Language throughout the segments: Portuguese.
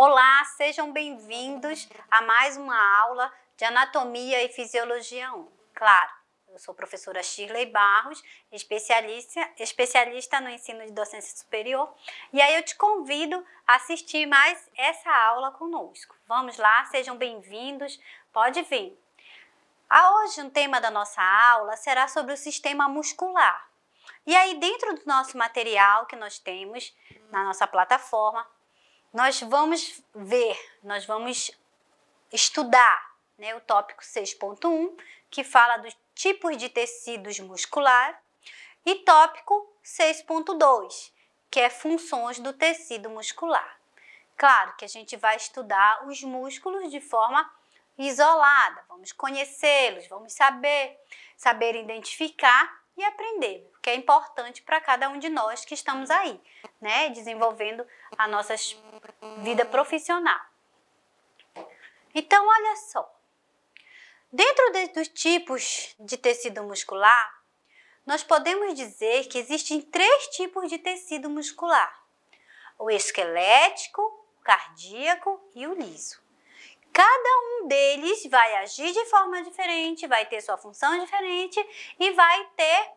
Olá, sejam bem-vindos a mais uma aula de Anatomia e Fisiologia 1. Claro, eu sou a professora Shirley Barros, especialista no ensino de docência superior, e aí eu te convido a assistir mais essa aula conosco. Vamos lá, sejam bem-vindos, pode vir. Hoje o tema da nossa aula será sobre o sistema muscular. E aí dentro do nosso material que nós temos na nossa plataforma, nós vamos estudar, né, o tópico 6.1, que fala dos tipos de tecidos musculares, e tópico 6.2, que é funções do tecido muscular. Claro que a gente vai estudar os músculos de forma isolada, vamos conhecê-los, vamos saber identificar e aprender, o que é importante para cada um de nós que estamos aí, né, desenvolvendo a nossa vida profissional. Então, olha só, dentro dos tipos de tecido muscular, nós podemos dizer que existem 3 tipos de tecido muscular: o esquelético, o cardíaco e o liso. Cada um deles vai agir de forma diferente, vai ter sua função diferente e vai ter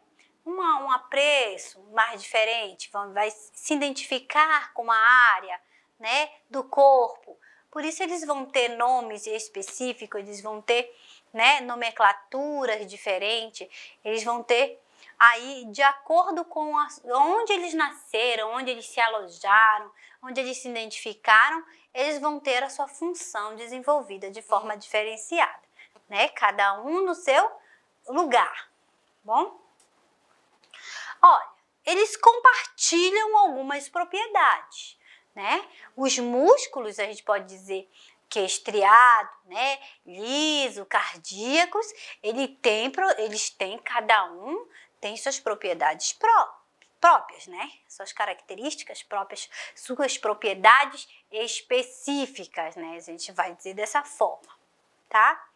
um apreço mais diferente, vai se identificar com uma área, né, do corpo. Por isso eles vão ter nomes específicos, eles vão ter, né, nomenclaturas diferentes, eles vão ter aí de acordo com onde eles nasceram, onde eles se alojaram, onde eles se identificaram, eles vão ter a sua função desenvolvida de forma diferenciada, né? Cada um no seu lugar, bom? Olha, eles compartilham algumas propriedades, né? Os músculos, a gente pode dizer que é estriado, né, liso, cardíacos, cada um tem suas propriedades próprias, né? Suas características próprias, suas propriedades específicas, né? A gente vai dizer dessa forma, tá?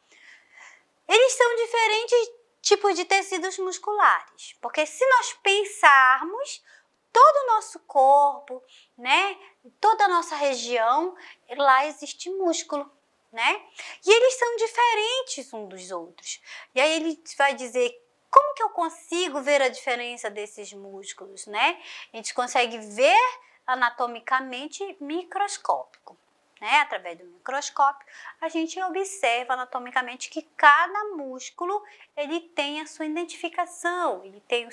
Eles são diferentes tipos de tecidos musculares, porque se nós pensarmos todo o nosso corpo, né, toda a nossa região, lá existe músculo, né? E eles são diferentes uns dos outros. E aí ele vai dizer, como que eu consigo ver a diferença desses músculos, né? A gente consegue ver anatomicamente microscópico, né? Através do microscópio, a gente observa anatomicamente que cada músculo ele tem a sua identificação, ele tem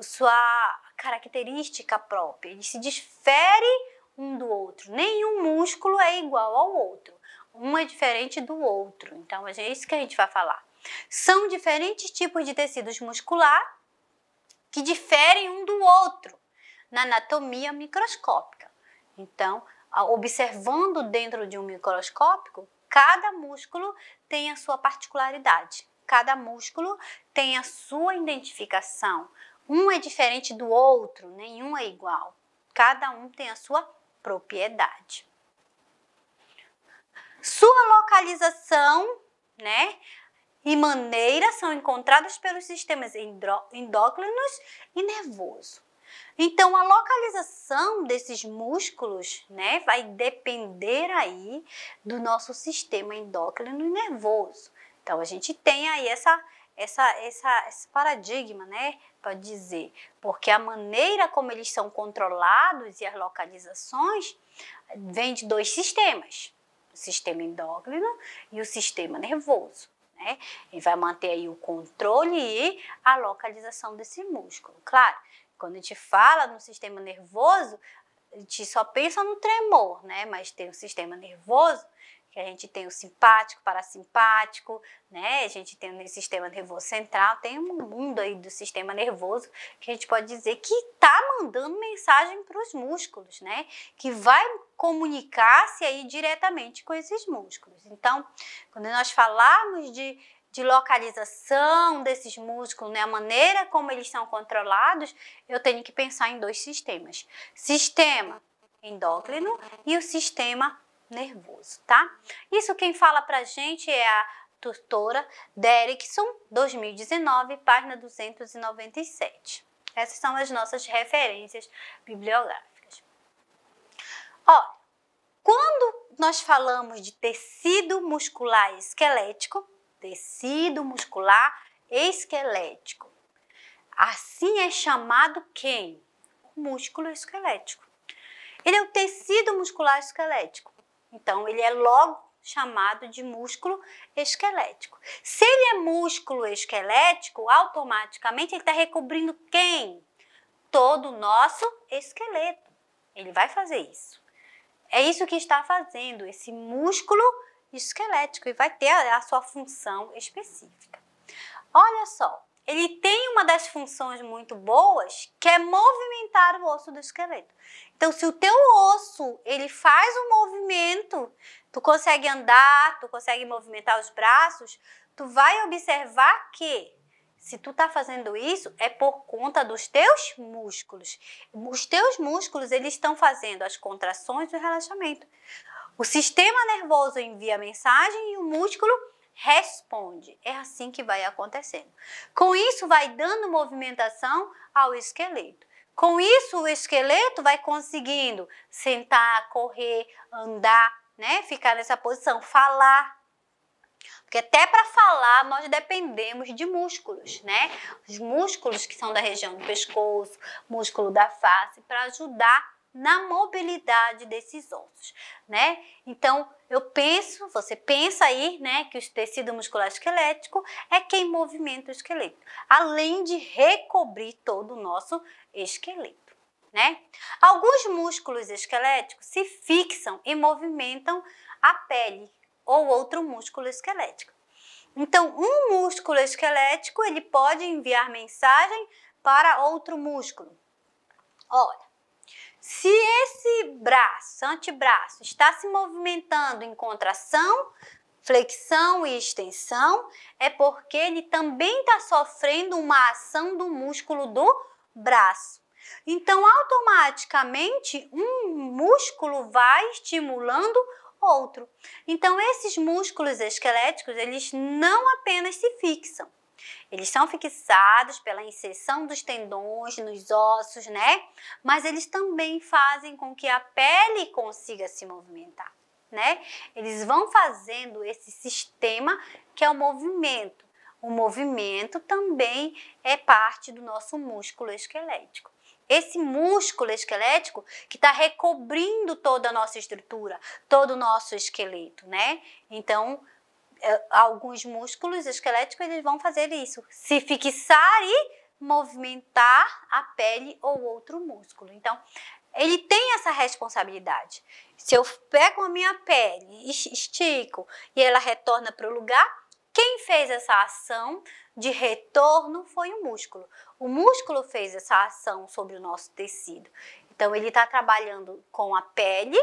sua característica própria, ele se difere um do outro. Nenhum músculo é igual ao outro, um é diferente do outro. Então, é isso que a gente vai falar. São diferentes tipos de tecidos muscular que diferem um do outro na anatomia microscópica. Então, observando dentro de um microscópio, cada músculo tem a sua particularidade. Cada músculo tem a sua identificação. Um é diferente do outro, nenhum é igual. Cada um tem a sua propriedade. Sua localização, né, e maneira são encontradas pelos sistemas endócrinos e nervoso. Então, a localização desses músculos, né, vai depender aí do nosso sistema endócrino e nervoso. Então, a gente tem aí esse paradigma, né, pode dizer, porque a maneira como eles são controlados e as localizações vem de 2 sistemas, o sistema endócrino e o sistema nervoso, né? Ele vai manter aí o controle e a localização desse músculo. Claro, quando a gente fala no sistema nervoso, a gente só pensa no tremor, né? Mas tem o sistema nervoso, que a gente tem o simpático, parasimpático, né? A gente tem o sistema nervoso central, tem um mundo aí do sistema nervoso que a gente pode dizer que está mandando mensagem para os músculos, né? Que vai comunicar-se aí diretamente com esses músculos. Então, quando nós falamos de localização desses músculos, né, a maneira como eles são controlados, eu tenho que pensar em 2 sistemas. Sistema endócrino e o sistema nervoso, tá? Isso quem fala pra gente é a doutora Derrickson, 2019, página 297. Essas são as nossas referências bibliográficas. Olha, quando nós falamos de tecido muscular esquelético, assim é chamado quem? O músculo esquelético. Ele é o tecido muscular esquelético. Então, ele é logo chamado de músculo esquelético. Se ele é músculo esquelético, automaticamente ele está recobrindo quem? Todo o nosso esqueleto. Ele vai fazer isso. É isso que está fazendo esse músculo esquelético e vai ter a sua função específica. Olha só, ele tem uma das funções muito boas, que é movimentar o osso do esqueleto. Então, se o teu osso, ele faz um movimento, tu consegue andar, tu consegue movimentar os braços, tu vai observar que se tu tá fazendo isso, é por conta dos teus músculos. Os teus músculos, eles estão fazendo as contrações e o relaxamento. O sistema nervoso envia a mensagem e o músculo responde. É assim que vai acontecendo. Com isso, vai dando movimentação ao esqueleto. Com isso, o esqueleto vai conseguindo sentar, correr, andar, né? Ficar nessa posição, falar. Porque até para falar nós dependemos de músculos, né? Os músculos que são da região do pescoço, músculo da face, para ajudar na mobilidade desses ossos, né? Então, você pensa aí, né, que o tecido muscular esquelético é quem movimenta o esqueleto, além de recobrir todo o nosso esqueleto, né? Alguns músculos esqueléticos se fixam e movimentam a pele ou outro músculo esquelético. Então, um músculo esquelético, ele pode enviar mensagem para outro músculo. Olha, se esse antebraço, está se movimentando em contração, flexão e extensão, é porque ele também está sofrendo uma ação do músculo do braço. Então, automaticamente, um músculo vai estimulando outro. Então, esses músculos esqueléticos, eles não apenas se fixam, eles são fixados pela inserção dos tendões nos ossos, né? Mas eles também fazem com que a pele consiga se movimentar, né? Eles vão fazendo esse sistema que é o movimento. O movimento também é parte do nosso músculo esquelético. Esse músculo esquelético que está recobrindo toda a nossa estrutura, todo o nosso esqueleto, né? Então, alguns músculos esqueléticos eles vão fazer isso, se fixar e movimentar a pele ou outro músculo. Então, ele tem essa responsabilidade. Se eu pego a minha pele, estico e ela retorna para o lugar, quem fez essa ação de retorno foi o músculo. O músculo fez essa ação sobre o nosso tecido. Então, ele está trabalhando com a pele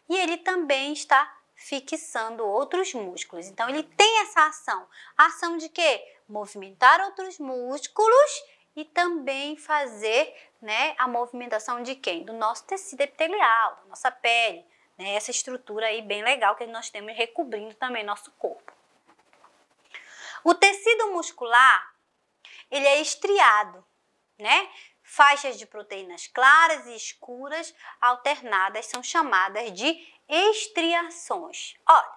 e ele também está fixando outros músculos. Então, ele tem essa ação. A ação de quê? Movimentar outros músculos e também fazer, né, a movimentação de quem? Do nosso tecido epitelial, da nossa pele, né? Essa estrutura aí bem legal que nós temos recobrindo também nosso corpo. O tecido muscular, ele é estriado, né? Faixas de proteínas claras e escuras alternadas são chamadas de estriações. Olha,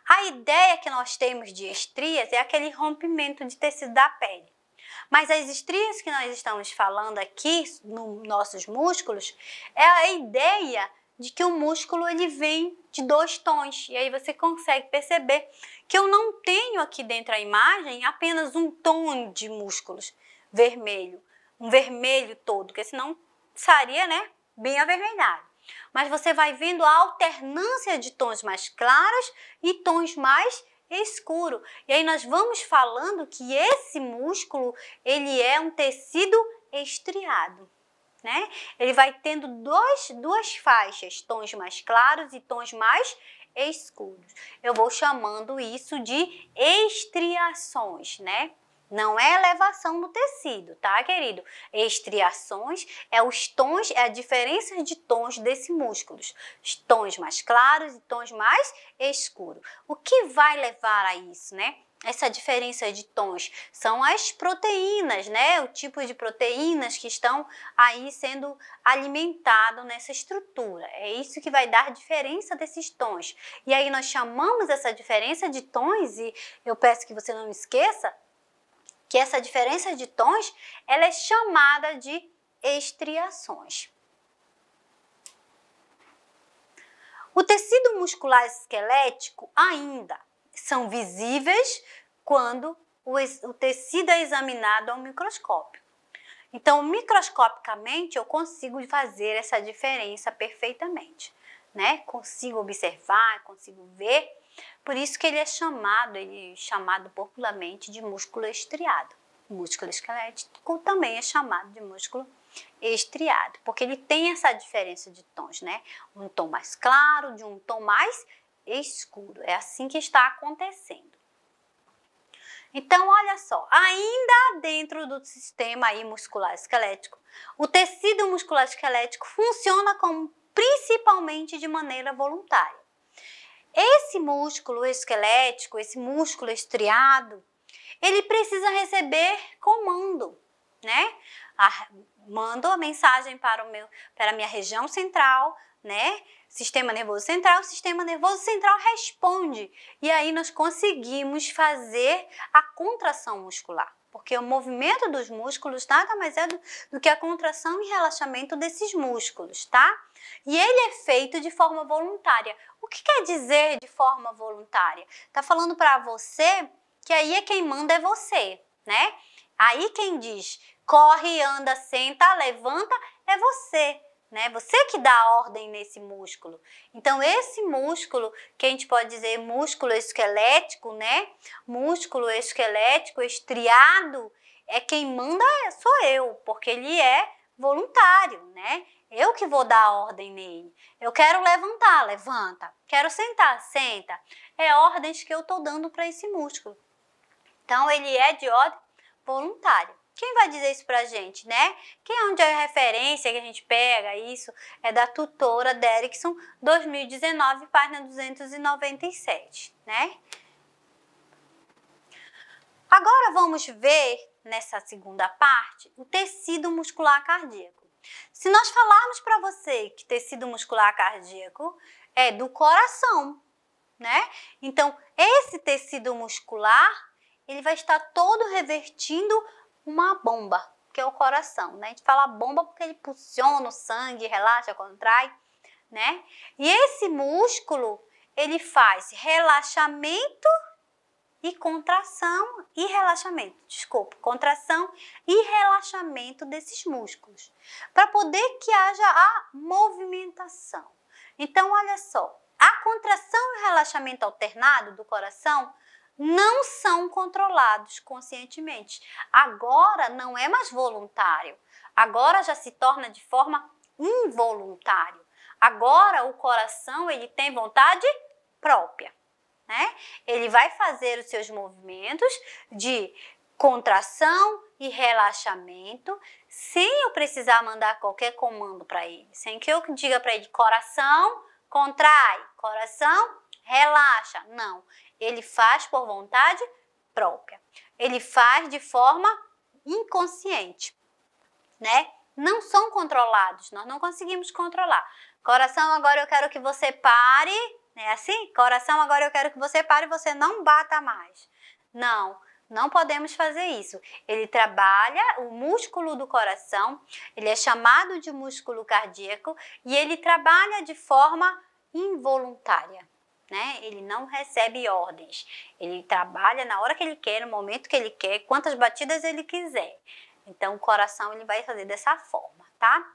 a ideia que nós temos de estrias é aquele rompimento de tecido da pele. Mas as estrias que nós estamos falando aqui nos nossos músculos é a ideia de que o músculo ele vem de dois tons. E aí você consegue perceber que eu não tenho aqui dentro da imagem apenas um tom de músculos vermelho, um vermelho todo, porque senão estaria, né, bem avermelhado. Mas você vai vendo a alternância de tons mais claros e tons mais escuros. E aí nós vamos falando que esse músculo, ele é um tecido estriado, né? Ele vai tendo duas faixas, tons mais claros e tons mais escuros. Eu vou chamando isso de estriações, né? Não é elevação do tecido, tá, querido? Estriações é os tons, é a diferença de tons desse músculo. Tons mais claros e tons mais escuros. O que vai levar a isso, né? essa diferença de tons? São as proteínas, né? O tipo de proteínas que estão aí sendo alimentados nessa estrutura. É isso que vai dar diferença desses tons. E aí nós chamamos essa diferença de tons, e eu peço que você não esqueça que essa diferença de tons, ela é chamada de estriações. O tecido muscular esquelético ainda são visíveis quando o tecido é examinado ao microscópio. Então, microscopicamente, eu consigo fazer essa diferença perfeitamente, né? Consigo observar, consigo ver. Por isso que ele é chamado popularmente de músculo estriado. O músculo esquelético também é chamado de músculo estriado, porque ele tem essa diferença de tons, né? Um tom mais claro de um tom mais escuro. É assim que está acontecendo. Então, olha só, ainda dentro do sistema aí muscular esquelético, o tecido muscular esquelético funciona como principalmente de maneira voluntária. Esse músculo esquelético, esse músculo estriado, ele precisa receber comando, né? Mando a mensagem para a minha região central, né? Sistema nervoso central, o sistema nervoso central responde. E aí nós conseguimos fazer a contração muscular. Porque o movimento dos músculos nada mais é do que a contração e relaxamento desses músculos, tá? E ele é feito de forma voluntária. O que quer dizer de forma voluntária? Tá falando para você que aí é quem manda é você, né? Aí quem diz corre, anda, senta, levanta é você, né? Você que dá ordem nesse músculo. Então esse músculo, que a gente pode dizer músculo esquelético, né? Músculo esquelético estriado, é quem manda sou eu, porque ele é voluntário, né? Eu que vou dar ordem nele. Eu quero levantar, levanta. Quero sentar, senta. É ordens que eu estou dando para esse músculo. Então, ele é de ordem voluntária. Quem vai dizer isso pra gente, né? Onde é a referência que a gente pega isso? É da tutora Derrickson, 2019, página 297, né? Agora vamos ver, nessa segunda parte, o tecido muscular cardíaco. Se nós falarmos para você que tecido muscular cardíaco é do coração, né? Então, esse tecido muscular ele vai estar todo revertindo uma bomba, que é o coração, né? A gente fala bomba porque ele pulsiona o sangue, relaxa, contrai, né? E esse músculo, ele faz relaxamento e contração e relaxamento, contração e relaxamento desses músculos, para poder que haja a movimentação. Então, olha só, a contração e relaxamento alternado do coração não são controlados conscientemente. Agora não é mais voluntário. Agora já se torna de forma involuntária. Agora o coração ele tem vontade própria, né? Ele vai fazer os seus movimentos de contração e relaxamento sem eu precisar mandar qualquer comando para ele. Sem que eu diga para ele coração, contrai, coração, relaxa. Não. Ele faz por vontade própria. Ele faz de forma inconsciente, né? Não são controlados, nós não conseguimos controlar. Coração, agora eu quero que você pare, é assim? Coração, agora eu quero que você pare e você não bata mais. Não, não podemos fazer isso. Ele trabalha, o músculo do coração, ele é chamado de músculo cardíaco e ele trabalha de forma involuntária. Né? Ele não recebe ordens, ele trabalha na hora que ele quer, no momento que ele quer, quantas batidas ele quiser. Então, o coração ele vai fazer dessa forma, tá?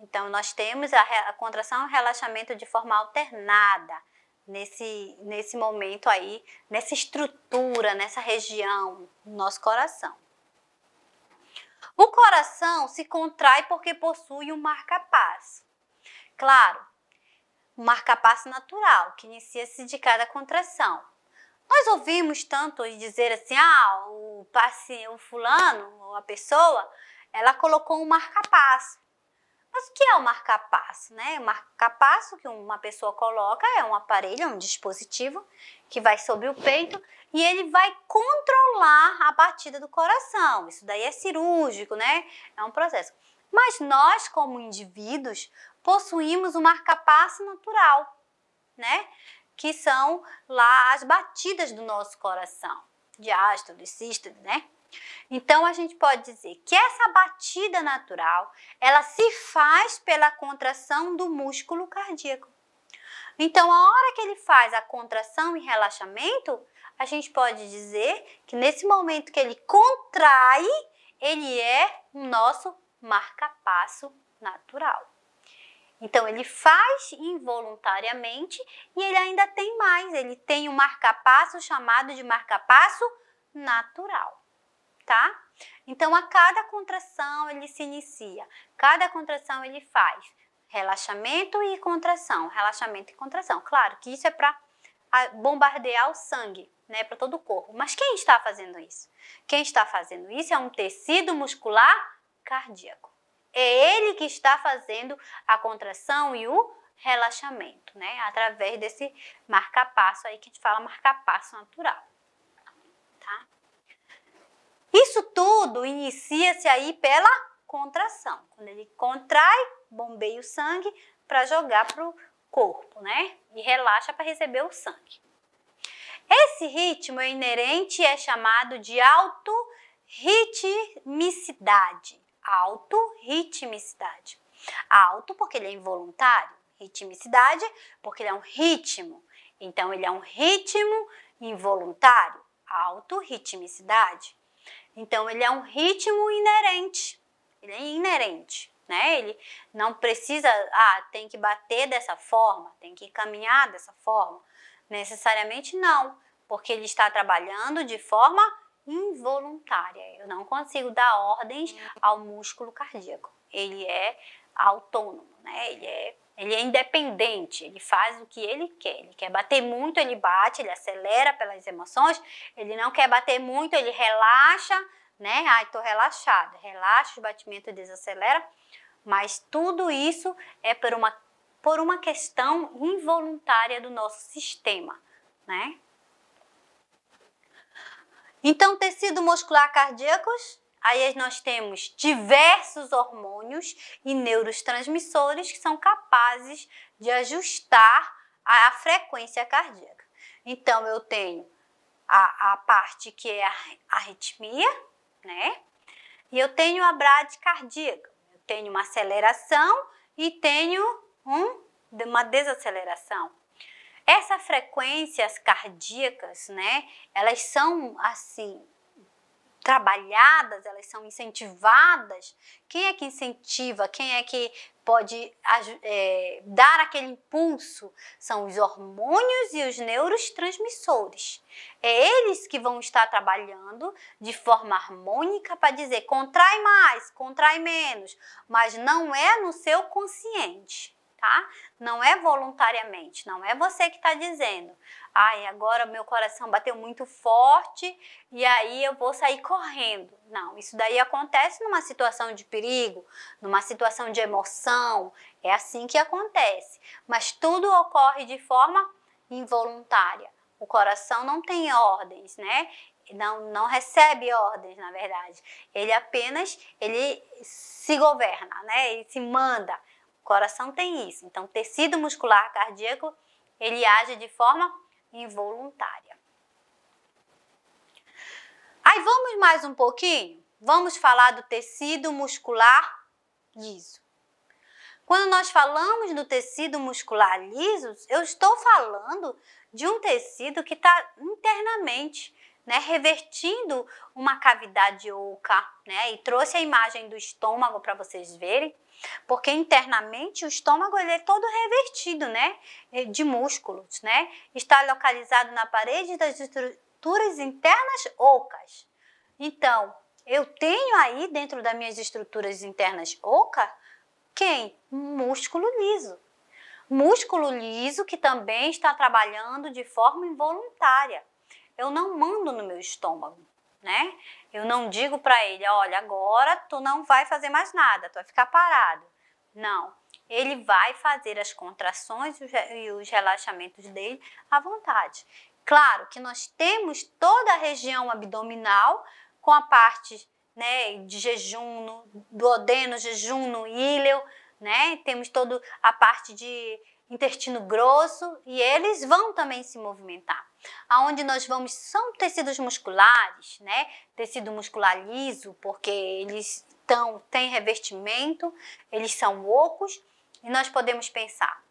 Então, nós temos a contração e relaxamento de forma alternada nesse momento aí, nessa estrutura, nessa região do nosso coração. O coração se contrai porque possui um marca-passo. Claro, um marca-passo natural, que inicia-se de cada contração. Nós ouvimos tanto dizer assim, o fulano, ou a pessoa, ela colocou um marca-passo. Mas o que é o marca-passo, né? O marca-passo que uma pessoa coloca é um aparelho, é um dispositivo que vai sobre o peito e ele vai controlar a batida do coração. Isso daí é cirúrgico, né? É um processo. Mas nós, como indivíduos, possuímos um marca-passo natural, né? Que são lá as batidas do nosso coração, diástole, sístole, né? Então, a gente pode dizer que essa batida natural, ela se faz pela contração do músculo cardíaco. Então, a hora que ele faz a contração e relaxamento, a gente pode dizer que nesse momento que ele contrai, ele é o nosso marca-passo natural. Então, ele faz involuntariamente e ele ainda tem mais, ele tem um marca-passo chamado de marca-passo natural. Tá? Então, a cada contração ele se inicia, cada contração ele faz relaxamento e contração, relaxamento e contração. Claro que isso é para bombardear o sangue, né, para todo o corpo. Mas quem está fazendo isso? Quem está fazendo isso é um tecido muscular cardíaco. É ele que está fazendo a contração e o relaxamento, né, através desse marca-passo aí que a gente fala marca-passo natural. Tá? Isso tudo inicia-se aí pela contração. Quando ele contrai, bombeia o sangue para jogar para o corpo, né? E relaxa para receber o sangue. Esse ritmo é inerente e é chamado de autorritmicidade. Autorritmicidade. Auto porque ele é involuntário. Ritmicidade porque ele é um ritmo. Então, ele é um ritmo involuntário. Autorritmicidade. Então, ele é um ritmo inerente, ele é inerente, né? Ele não precisa, tem que bater dessa forma, tem que caminhar dessa forma. Necessariamente não, porque ele está trabalhando de forma involuntária. Eu não consigo dar ordens ao músculo cardíaco. Ele é autônomo, né? Ele é independente, ele faz o que ele quer bater muito, ele bate, ele acelera pelas emoções, ele não quer bater muito, ele relaxa, né? Estou relaxada, relaxa, o batimento desacelera, mas tudo isso é por uma questão involuntária do nosso sistema, né? Então, tecido muscular cardíacos, aí nós temos diversos hormônios e neurotransmissores que são capazes de ajustar a frequência cardíaca. Então, eu tenho a parte que é a arritmia, né? E eu tenho a bradicardia. Eu tenho uma aceleração e tenho uma desaceleração. Essas frequências cardíacas, né? Elas são assim trabalhadas, elas são incentivadas. Quem é que incentiva? Quem é que pode dar aquele impulso? São os hormônios e os neurotransmissores. É eles que vão estar trabalhando de forma harmônica para dizer contrai mais, contrai menos, mas não é no seu consciente. Tá? Não é voluntariamente, não é você que está dizendo, agora meu coração bateu muito forte e aí eu vou sair correndo. Não, isso daí acontece numa situação de perigo, numa situação de emoção, é assim que acontece. Mas tudo ocorre de forma involuntária. O coração não tem ordens, né? Não recebe ordens, na verdade. Ele se governa, né? Ele se manda. O coração tem isso. Então, tecido muscular cardíaco, ele age de forma involuntária. Aí, vamos mais um pouquinho? Vamos falar do tecido muscular liso. Quando nós falamos do tecido muscular liso, eu estou falando de um tecido que está internamente, né, revertindo uma cavidade oca, né, e trouxe a imagem do estômago para vocês verem, porque internamente o estômago ele é todo revertido, né, de músculos, né, está localizado na parede das estruturas internas ocas. Então, eu tenho aí dentro das minhas estruturas internas oca, quem? Músculo liso. Músculo liso que também está trabalhando de forma involuntária. Eu não mando no meu estômago, né? Eu não digo para ele, olha, agora tu não vai fazer mais nada, tu vai ficar parado. Não. Ele vai fazer as contrações e os relaxamentos dele à vontade. Claro que nós temos toda a região abdominal com a parte, né, de jejum, duodeno, jejum, íleo, né? Temos toda a parte de intestino grosso e eles vão também se movimentar. Aonde nós vamos são tecidos musculares, né? Tecido muscular liso, porque eles têm revestimento, eles são ocos e nós podemos pensar.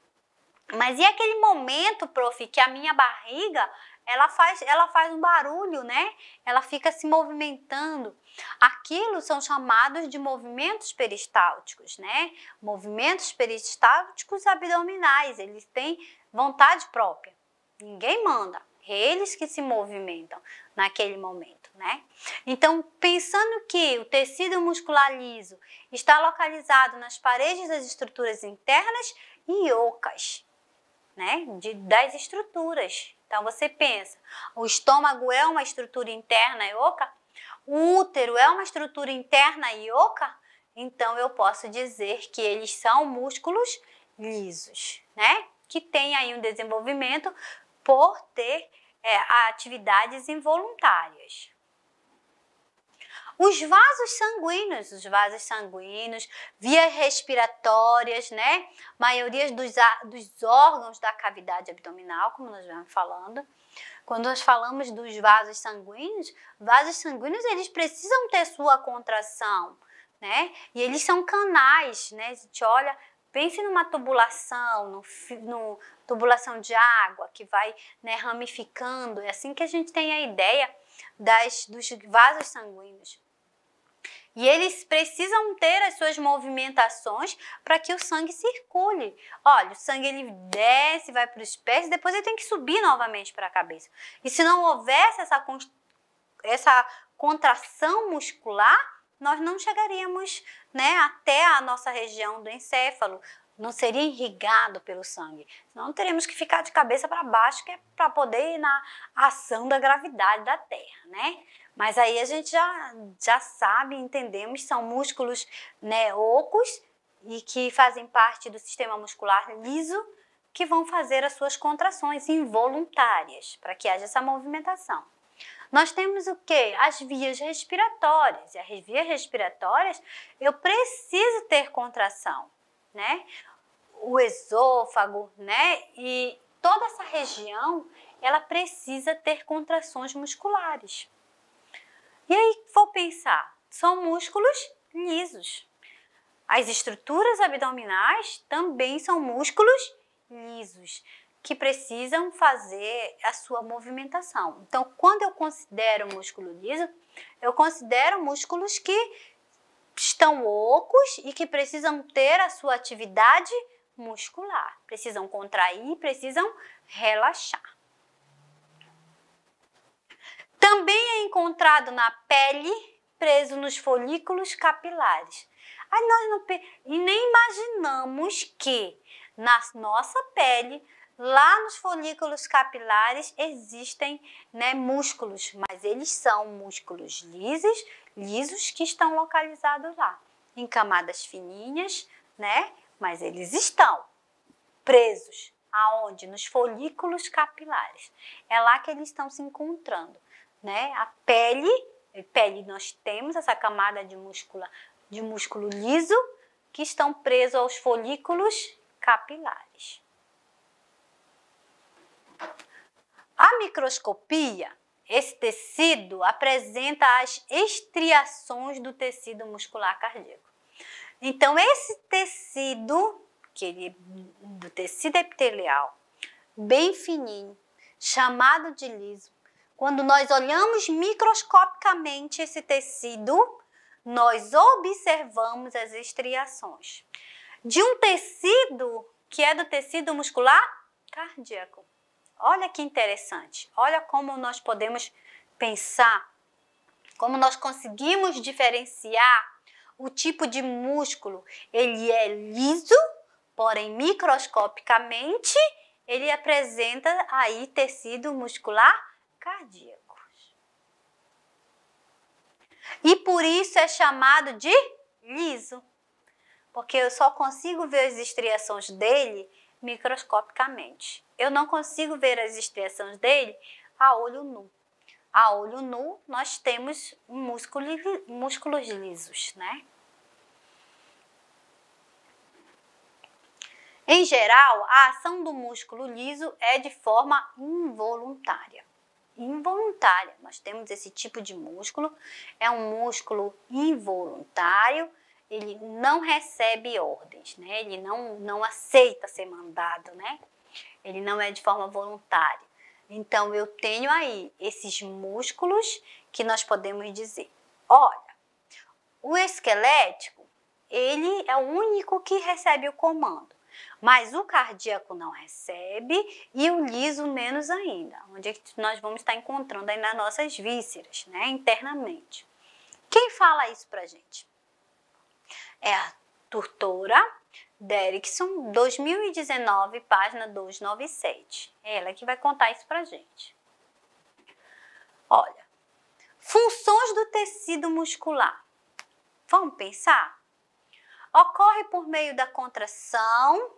Mas e aquele momento, prof, que a minha barriga, ela faz um barulho, né? Ela fica se movimentando. Aquilo são chamados de movimentos peristálticos, né? Movimentos peristálticos abdominais, eles têm vontade própria. Ninguém manda, eles que se movimentam naquele momento, né? Então, pensando que o tecido muscular liso está localizado nas paredes das estruturas internas e ocas, né? Das estruturas. Então, você pensa, o estômago é uma estrutura interna e oca? O útero é uma estrutura interna e oca? Então, eu posso dizer que eles são músculos lisos, né? Que tem aí um desenvolvimento por ter atividades involuntárias. Os vasos sanguíneos, vias respiratórias, né? Maioria dos órgãos da cavidade abdominal, como nós vamos falando. Quando nós falamos dos vasos sanguíneos eles precisam ter sua contração, né? E eles são canais, né? A gente olha, pense numa tubulação, tubulação de água que vai, né, ramificando. É assim que a gente tem a ideia dos vasos sanguíneos. E eles precisam ter as suas movimentações para que o sangue circule. Olha, o sangue ele desce, vai para os pés e depois ele tem que subir novamente para a cabeça. E se não houvesse essa contração muscular, nós não chegaríamos, né, até a nossa região do encéfalo. Não seria irrigado pelo sangue. Senão teríamos que ficar de cabeça para baixo, que é para poder ir na ação da gravidade da Terra, né? Mas aí a gente já sabe, entendemos, são músculos, né, ocos e que fazem parte do sistema muscular liso, que vão fazer as suas contrações involuntárias, para que haja essa movimentação. Nós temos o quê? As vias respiratórias. E as vias respiratórias, eu preciso ter contração, né? O esôfago, né? E toda essa região, ela precisa ter contrações musculares. E aí, vou pensar, são músculos lisos. As estruturas abdominais também são músculos lisos, que precisam fazer a sua movimentação. Então, quando eu considero músculo liso, eu considero músculos que estão ocos e que precisam ter a sua atividade muscular. Precisam contrair, precisam relaxar. Também é encontrado na pele, preso nos folículos capilares. Aí nós nem imaginamos que na nossa pele, lá nos folículos capilares, existem, né, músculos, mas eles são músculos lisos que estão localizados lá, em camadas fininhas, né? Mas eles estão presos. Aonde? Nos folículos capilares. É lá que eles estão se encontrando, né? A pele nós temos essa camada de músculo liso que estão presos aos folículos capilares. A microscopia, esse tecido apresenta as estriações do tecido muscular cardíaco. Então, esse tecido, do tecido epitelial, bem fininho, chamado de liso, quando nós olhamos microscopicamente esse tecido, nós observamos as estriações de um tecido que é do tecido muscular cardíaco. Olha que interessante, olha como nós podemos pensar, como nós conseguimos diferenciar o tipo de músculo. Ele é liso, porém microscopicamente ele apresenta aí tecido muscular cardíaco. E por isso é chamado de liso. Porque eu só consigo ver as estriações dele microscopicamente. Eu não consigo ver as estriações dele a olho nu. A olho nu, nós temos músculos lisos, né? Em geral, a ação do músculo liso é de forma involuntária. Involuntária. Nós temos esse tipo de músculo, é um músculo involuntário, ele não recebe ordens, né? Ele não aceita ser mandado, né? Ele não é de forma voluntária. Então, eu tenho aí esses músculos que nós podemos dizer, olha, o esquelético, ele é o único que recebe o comando. Mas o cardíaco não recebe e o liso menos ainda, onde é que nós vamos estar encontrando aí nas nossas vísceras, né, internamente. Quem fala isso pra gente? É a tutora Derrickson, 2019, página 297. É ela que vai contar isso pra gente. Olha, funções do tecido muscular. Vamos pensar? Ocorre por meio da contração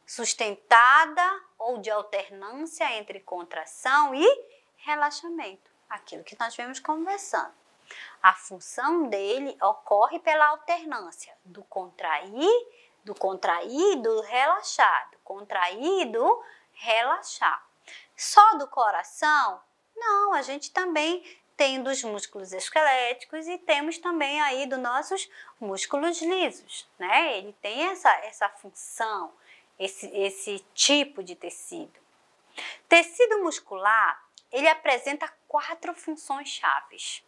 sustentada ou de alternância entre contração e relaxamento. Aquilo que nós vemos conversando. A função dele ocorre pela alternância do contrair, do relaxar, do contrair e do relaxar. Só do coração? Não, a gente também tem dos músculos esqueléticos e temos também aí dos nossos músculos lisos, né? Ele tem essa função, esse tipo de tecido. Tecido muscular, ele apresenta 4 funções chaves.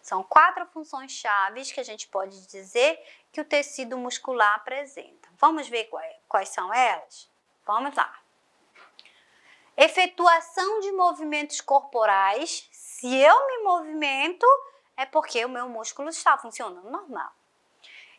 São 4 funções chaves que a gente pode dizer que o tecido muscular apresenta. Vamos ver quais são elas? Vamos lá. Efetuação de movimentos corporais. Se eu me movimento, é porque o meu músculo está funcionando normal.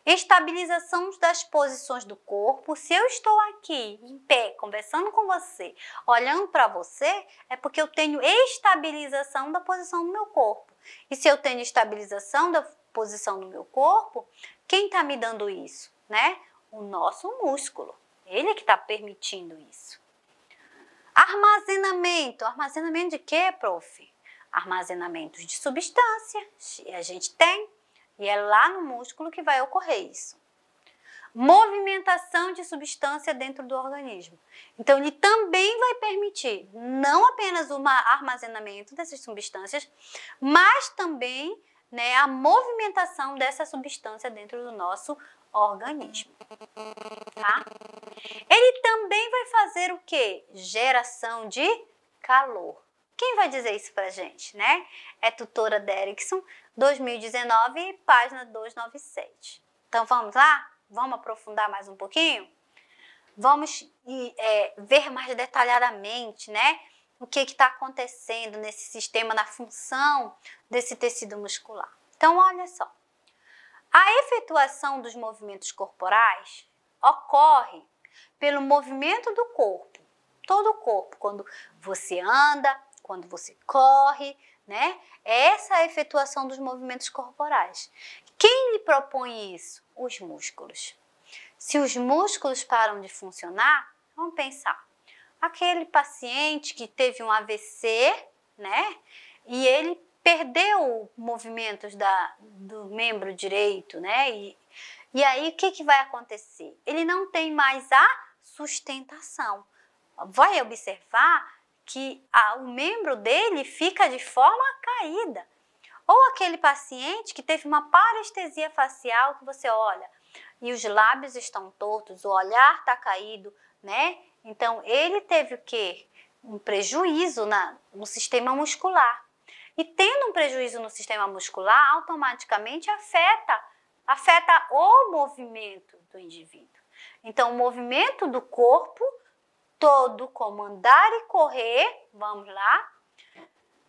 Estabilização das posições do corpo. Se eu estou aqui, em pé, conversando com você, olhando para você, é porque eu tenho estabilização da posição do meu corpo. E se eu tenho estabilização da posição do meu corpo, quem está me dando isso, né? O nosso músculo. Ele é que está permitindo isso. Armazenamento. Armazenamento de quê, prof? Armazenamentos de substância. A gente tem. E é lá no músculo que vai ocorrer isso. Movimentação de substância dentro do organismo. Então, ele também vai permitir não apenas o armazenamento dessas substâncias, mas também, né, a movimentação dessa substância dentro do nosso organismo. Tá? Ele também vai fazer o quê? Geração de calor. Quem vai dizer isso pra gente, né? É tutora Derrickson, 2019, página 297. Então, vamos lá? Vamos aprofundar mais um pouquinho? Vamos ver mais detalhadamente, né? O que está acontecendo nesse sistema, na função desse tecido muscular. Então, olha só. A efetuação dos movimentos corporais ocorre pelo movimento do corpo. Todo o corpo, quando você anda, quando você corre, né? É essa a efetuação dos movimentos corporais. Quem lhe propõe isso? Os músculos. Se os músculos param de funcionar, vamos pensar. Aquele paciente que teve um AVC, né? E ele perdeu movimentos do membro direito, né? E aí, o que vai acontecer? Ele não tem mais a sustentação. Vai observar que o membro dele fica de forma caída. Ou aquele paciente que teve uma parestesia facial, que você olha e os lábios estão tortos, o olhar está caído, né? Então, ele teve o quê? Um prejuízo no sistema muscular. E tendo um prejuízo no sistema muscular, automaticamente afeta o movimento do indivíduo. Então, o movimento do corpo todo, como andar e correr, vamos lá.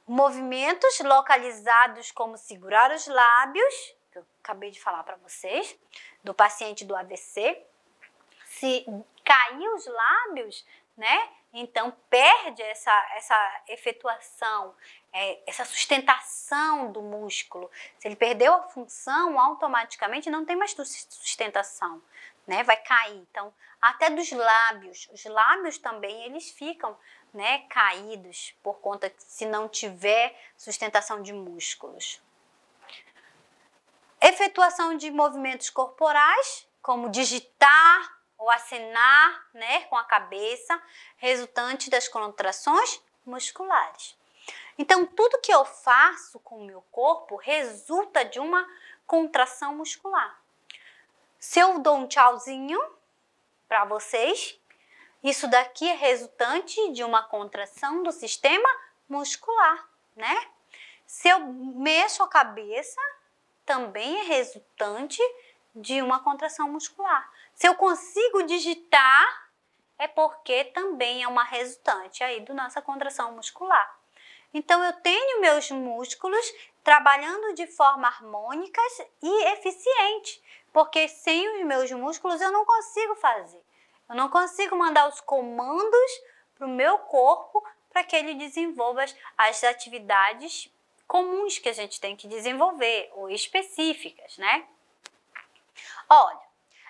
Movimentos localizados como segurar os lábios, que eu acabei de falar para vocês, do paciente do AVC. Se cair os lábios, né? Então, perde essa efetuação, essa sustentação do músculo. Se ele perdeu a função, automaticamente não tem mais sustentação, né? Vai cair. Então, até dos lábios. Os lábios também, eles ficam, né, caídos por conta que se não tiver sustentação de músculos. Efetuação de movimentos corporais, como digitar, ou acenar, né, com a cabeça, resultante das contrações musculares. Então, tudo que eu faço com o meu corpo resulta de uma contração muscular. Se eu dou um tchauzinho para vocês, isso daqui é resultante de uma contração do sistema muscular, né? Se eu mexo a cabeça, também é resultante de uma contração muscular. Se eu consigo digitar, é porque também é uma resultante aí da nossa contração muscular. Então, eu tenho meus músculos trabalhando de forma harmônica e eficiente, porque sem os meus músculos eu não consigo fazer. Eu não consigo mandar os comandos para o meu corpo para que ele desenvolva as atividades comuns que a gente tem que desenvolver, ou específicas, né? Olha,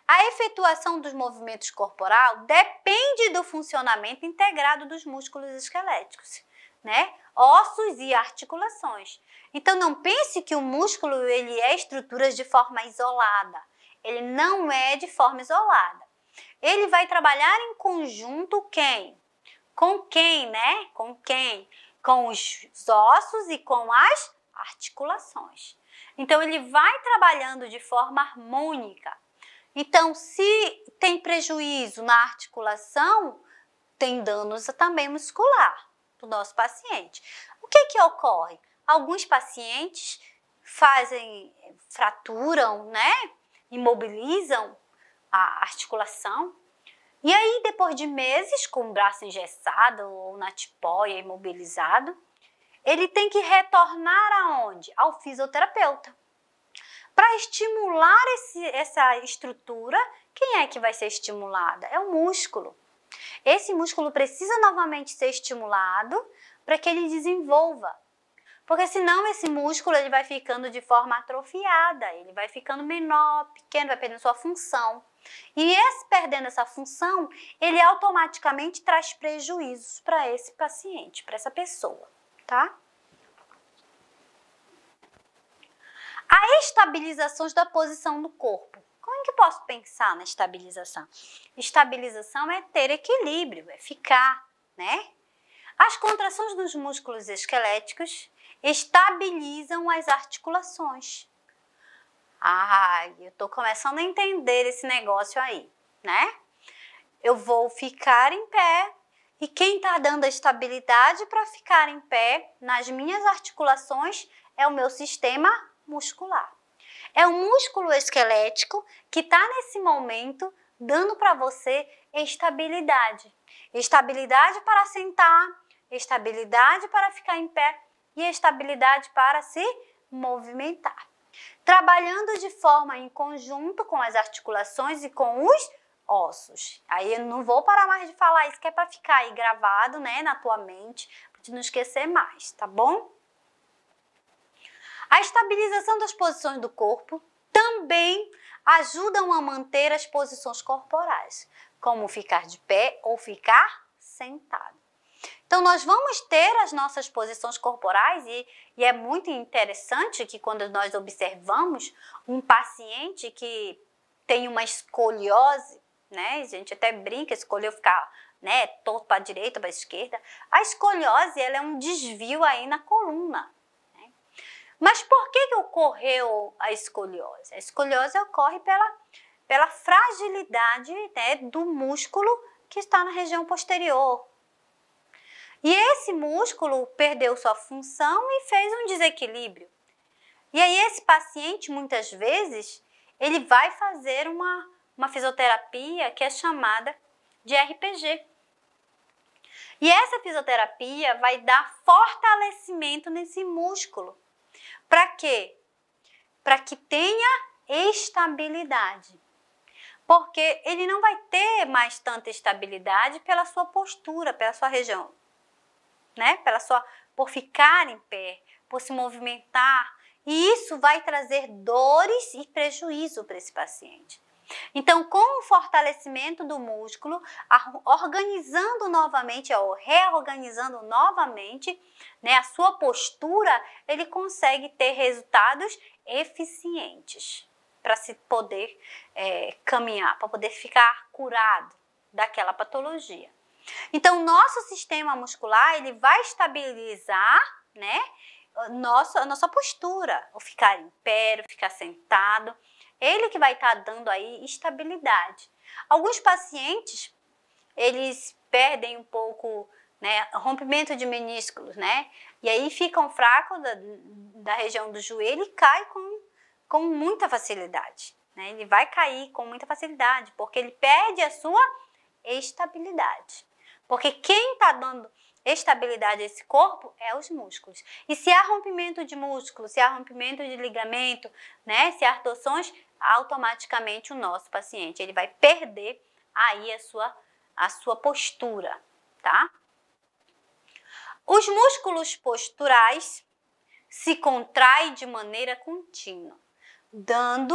a efetuação dos movimentos corporais depende do funcionamento integrado dos músculos esqueléticos, né? Ossos e articulações. Então, não pense que o músculo ele é estrutura de forma isolada. Ele não é de forma isolada. Ele vai trabalhar em conjunto com quem, né? Com quem? Com os ossos e com as articulações. Então, ele vai trabalhando de forma harmônica. Então, se tem prejuízo na articulação, tem danos também muscular do nosso paciente. O que ocorre? Alguns pacientes fraturam, né? Imobilizam a articulação. E aí, depois de meses com o braço engessado ou na tipóia imobilizado, ele tem que retornar aonde? Ao fisioterapeuta. Para estimular essa estrutura, quem é que vai ser estimulada? É o músculo. Esse músculo precisa novamente ser estimulado para que ele desenvolva. Porque senão esse músculo ele vai ficando de forma atrofiada, ele vai ficando menor, pequeno, vai perdendo sua função. E perdendo essa função, ele automaticamente traz prejuízos para esse paciente, para essa pessoa, tá? A estabilização da posição do corpo. Como é que eu posso pensar na estabilização? Estabilização é ter equilíbrio, é ficar, né? As contrações dos músculos esqueléticos estabilizam as articulações. Eu tô começando a entender esse negócio aí, né? Eu vou ficar em pé e quem tá dando a estabilidade para ficar em pé nas minhas articulações é o meu sistema muscular. É o músculo esquelético que está nesse momento dando para você estabilidade. Estabilidade para sentar, estabilidade para ficar em pé e estabilidade para se movimentar. Trabalhando de forma em conjunto com as articulações e com os ossos. Aí eu não vou parar mais de falar isso, que é para ficar aí gravado, né, na tua mente, para não esquecer mais, tá bom? A estabilização das posições do corpo também ajudam a manter as posições corporais, como ficar de pé ou ficar sentado. Então, nós vamos ter as nossas posições corporais e é muito interessante que quando nós observamos um paciente que tem uma escoliose, né? A gente até brinca, escolheu ficar, né, torto para a direita, para a esquerda. A escoliose ela é um desvio aí na coluna. Né? Mas por que ocorreu a escoliose? A escoliose ocorre pela fragilidade, né, do músculo que está na região posterior. E esse músculo perdeu sua função e fez um desequilíbrio. E aí esse paciente, muitas vezes, ele vai fazer uma fisioterapia que é chamada de RPG. E essa fisioterapia vai dar fortalecimento nesse músculo. Para quê? Para que tenha estabilidade. porque ele não vai ter mais tanta estabilidade pela sua postura, pela sua região, né? Por ficar em pé, por se movimentar. E isso vai trazer dores e prejuízo para esse paciente. Então, com o fortalecimento do músculo, organizando novamente, ou reorganizando novamente, né, a sua postura, ele consegue ter resultados eficientes para se poder caminhar, para poder ficar curado daquela patologia. Então, nosso sistema muscular, ele vai estabilizar, né, a nossa postura, o ficar em pé, o ficar sentado. Ele que vai estar dando aí estabilidade. Alguns pacientes, eles perdem um pouco, né, rompimento de meniscos, né? E aí ficam fracos da região do joelho e cai com muita facilidade, né? Ele vai cair com muita facilidade, porque ele perde a sua estabilidade. Porque quem está dando estabilidade a esse corpo é os músculos. E se há rompimento de músculo, se há rompimento de ligamento, né, se há torções, automaticamente o nosso paciente ele vai perder aí a sua postura, tá? Os músculos posturais se contraem de maneira contínua, dando,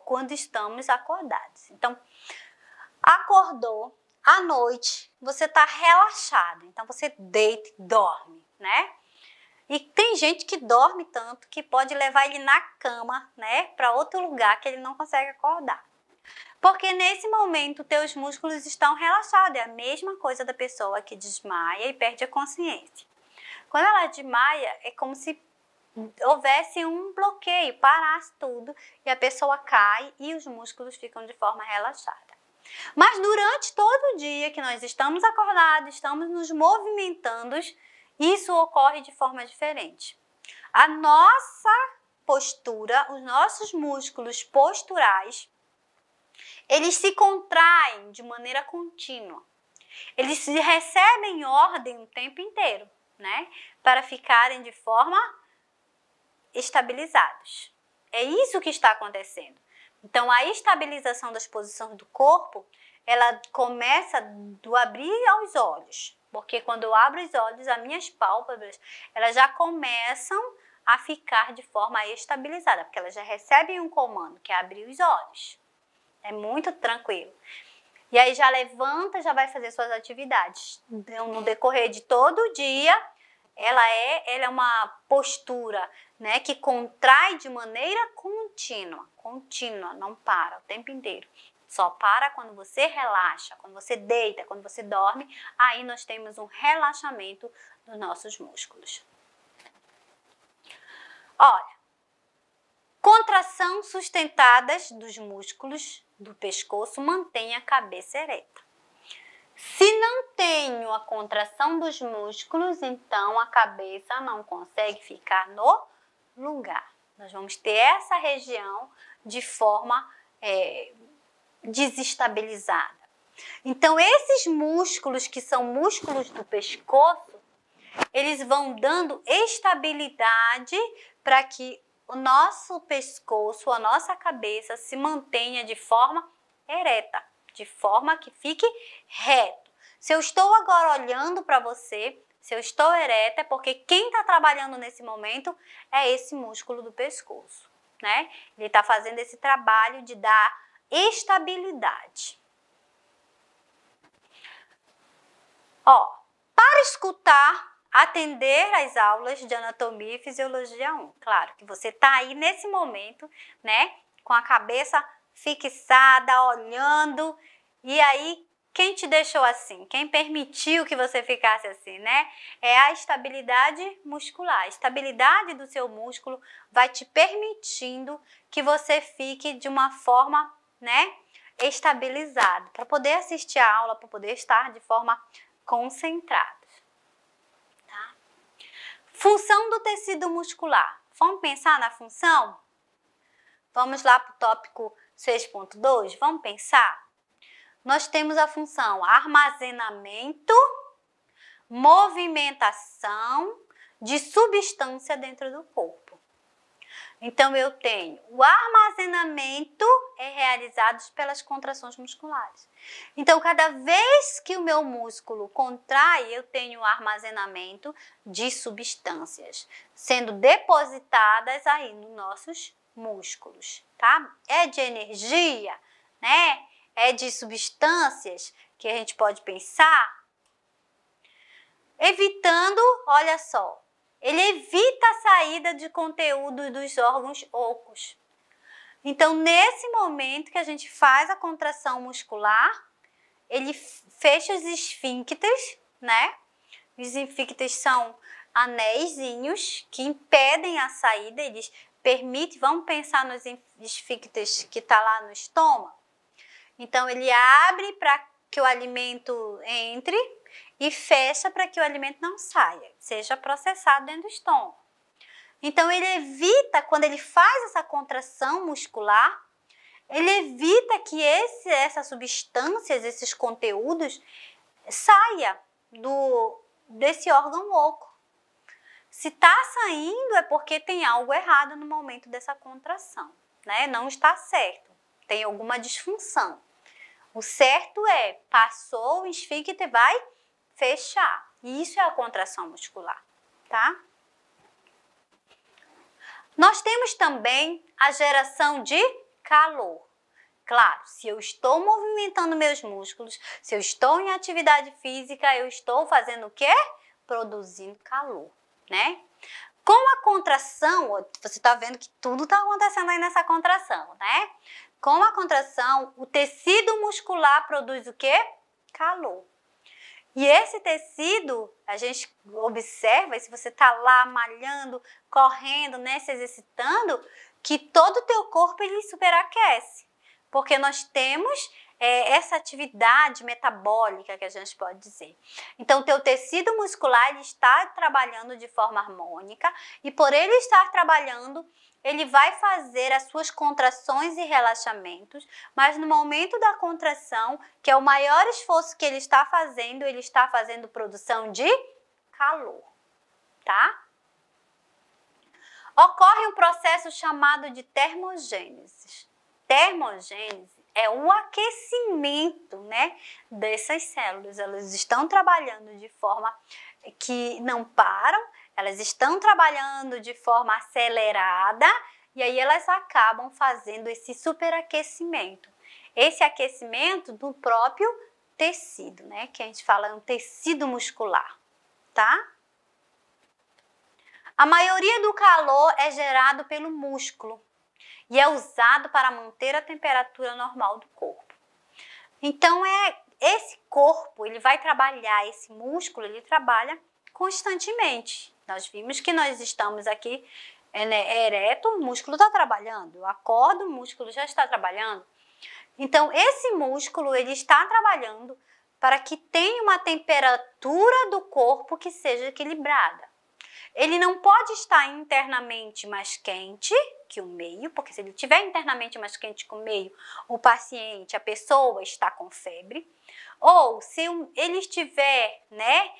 quando estamos acordados. Então, acordou à noite, você está relaxado, então você deita e dorme, né? E tem gente que dorme tanto que pode levar ele na cama, né, para outro lugar que ele não consegue acordar. Porque nesse momento teus músculos estão relaxados, é a mesma coisa da pessoa que desmaia e perde a consciência. Quando ela desmaia, é como se houvesse um bloqueio, parasse tudo e a pessoa cai e os músculos ficam de forma relaxada. Mas durante todo o dia que nós estamos acordados, estamos nos movimentando, isso ocorre de forma diferente. A nossa postura, os nossos músculos posturais, eles se contraem de maneira contínua. Eles recebem ordem o tempo inteiro, né? Para ficarem de forma estabilizados. É isso que está acontecendo. Então, a estabilização das posições do corpo, ela começa do abrir aos olhos. Porque quando eu abro os olhos, as minhas pálpebras, elas já começam a ficar de forma estabilizada. Porque elas já recebem um comando, que é abrir os olhos. É muito tranquilo. E aí já levanta, já vai fazer suas atividades. Então, no decorrer de todo o dia, ela é uma postura, né, que contrai de maneira contínua, não para o tempo inteiro. Só para quando você relaxa, quando você deita, quando você dorme, aí nós temos um relaxamento dos nossos músculos. Olha, contração sustentadas dos músculos do pescoço mantém a cabeça ereta. Se não tenho a contração dos músculos, então a cabeça não consegue ficar no lugar. Nós vamos ter essa região de forma desestabilizada. Então, esses músculos que são músculos do pescoço, eles vão dando estabilidade para que o nosso pescoço, a nossa cabeça se mantenha de forma ereta, de forma que fique reto. Se eu estou agora olhando para você, se eu estou ereta, é porque quem está trabalhando nesse momento é esse músculo do pescoço, né? Ele está fazendo esse trabalho de dar estabilidade. Para escutar, atender às aulas de anatomia e fisiologia 1. Claro que você está aí nesse momento, né, com a cabeça fixada, olhando, e aí quem te deixou assim? Quem permitiu que você ficasse assim, né? É a estabilidade muscular. A estabilidade do seu músculo vai te permitindo que você fique de uma forma, né, estabilizada, para poder assistir a aula, para poder estar de forma concentrada. Tá? Função do tecido muscular. Vamos pensar na função? Vamos lá para o tópico 6.2? Vamos pensar? Nós temos a função armazenamento, movimentação de substância dentro do corpo. Então, eu tenho o armazenamento é realizado pelas contrações musculares. Então, cada vez que o meu músculo contrai, eu tenho armazenamento de substâncias sendo depositadas aí nos nossos músculos, tá? É de energia, né? É de substâncias que a gente pode pensar, evitando, olha só, ele evita a saída de conteúdo dos órgãos ocos. Então, nesse momento que a gente faz a contração muscular, ele fecha os esfíncteres, né? Os esfíncteres são anéisinhos que impedem a saída, eles permitem, vamos pensar nos esfíncteres que está lá no estômago. Então, ele abre para que o alimento entre e fecha para que o alimento não saia, seja processado dentro do estômago. Então, ele evita, quando ele faz essa contração muscular, ele evita que essas substâncias, esses conteúdos, saia desse órgão oco. Se está saindo é porque tem algo errado no momento dessa contração, né? Não está certo, tem alguma disfunção. O certo é, passou o esfíncter, vai fechar. Isso é a contração muscular, tá? Nós temos também a geração de calor. Claro, se eu estou movimentando meus músculos, se eu estou em atividade física, eu estou fazendo o quê? Produzindo calor, né? Com a contração, você está vendo que tudo está acontecendo aí nessa contração, né? Com a contração, o tecido muscular produz o quê? Calor. E esse tecido, a gente observa, se você está lá malhando, correndo, né, se exercitando, que todo o teu corpo ele superaquece. Porque nós temos essa atividade metabólica que a gente pode dizer. Então, o teu tecido muscular ele está trabalhando de forma harmônica e por ele estar trabalhando, ele vai fazer as suas contrações e relaxamentos, mas no momento da contração, que é o maior esforço que ele está fazendo produção de calor, tá? Ocorre um processo chamado de termogênese. Termogênese é o aquecimento, né, dessas células. Elas estão trabalhando de forma que não param, elas estão trabalhando de forma acelerada e aí elas acabam fazendo esse superaquecimento. Esse aquecimento do próprio tecido, né, que a gente fala é um tecido muscular, tá? A maioria do calor é gerado pelo músculo e é usado para manter a temperatura normal do corpo. Então, esse corpo, ele vai trabalhar, esse músculo, ele trabalha constantemente. Nós vimos que nós estamos aqui ereto, o músculo está trabalhando. Eu acordo, o músculo já está trabalhando. Então, esse músculo, ele está trabalhando para que tenha uma temperatura do corpo que seja equilibrada. Ele não pode estar internamente mais quente que o meio, porque se ele estiver internamente mais quente que o meio, o paciente, a pessoa está com febre. Ou se ele estiver, né,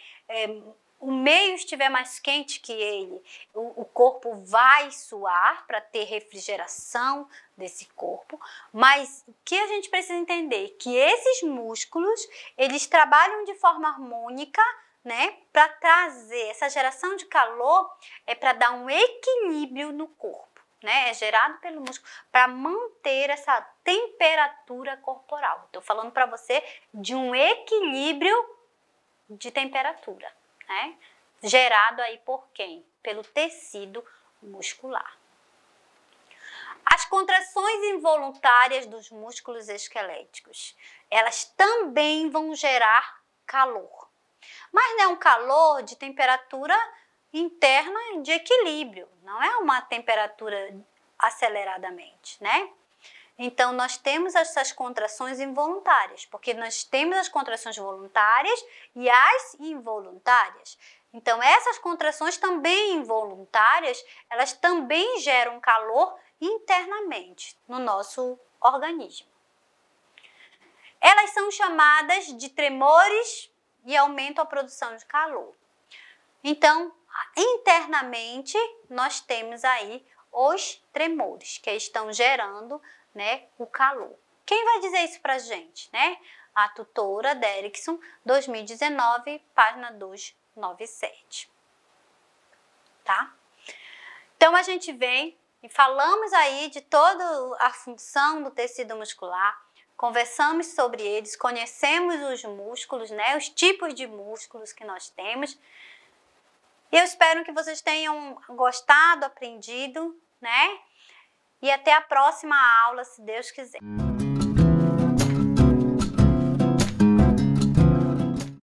o meio estiver mais quente que ele, o corpo vai suar para ter refrigeração desse corpo. Mas o que a gente precisa entender? Que esses músculos, eles trabalham de forma harmônica, né, para trazer essa geração de calor, é para dar um equilíbrio no corpo, né, é gerado pelo músculo para manter essa temperatura corporal. Estou falando para você de um equilíbrio de temperatura, né, gerado aí por quem? Pelo tecido muscular. As contrações involuntárias dos músculos esqueléticos, elas também vão gerar calor. Mas não é um calor de temperatura interna de equilíbrio, não é uma temperatura aceleradamente, né? Então, nós temos essas contrações involuntárias, porque nós temos as contrações voluntárias e as involuntárias. Então, essas contrações também involuntárias, elas também geram calor internamente no nosso organismo. Elas são chamadas de tremores e aumentam a produção de calor. Então, internamente, nós temos aí os tremores, que estão gerando, né, o calor. Quem vai dizer isso pra gente, né? A tutora Derrickson, 2019, página 297. Tá? Então, a gente vem e falamos aí de toda a função do tecido muscular, conversamos sobre eles, conhecemos os músculos, né? Os tipos de músculos que nós temos. Eu espero que vocês tenham gostado, aprendido, né? E até a próxima aula, se Deus quiser.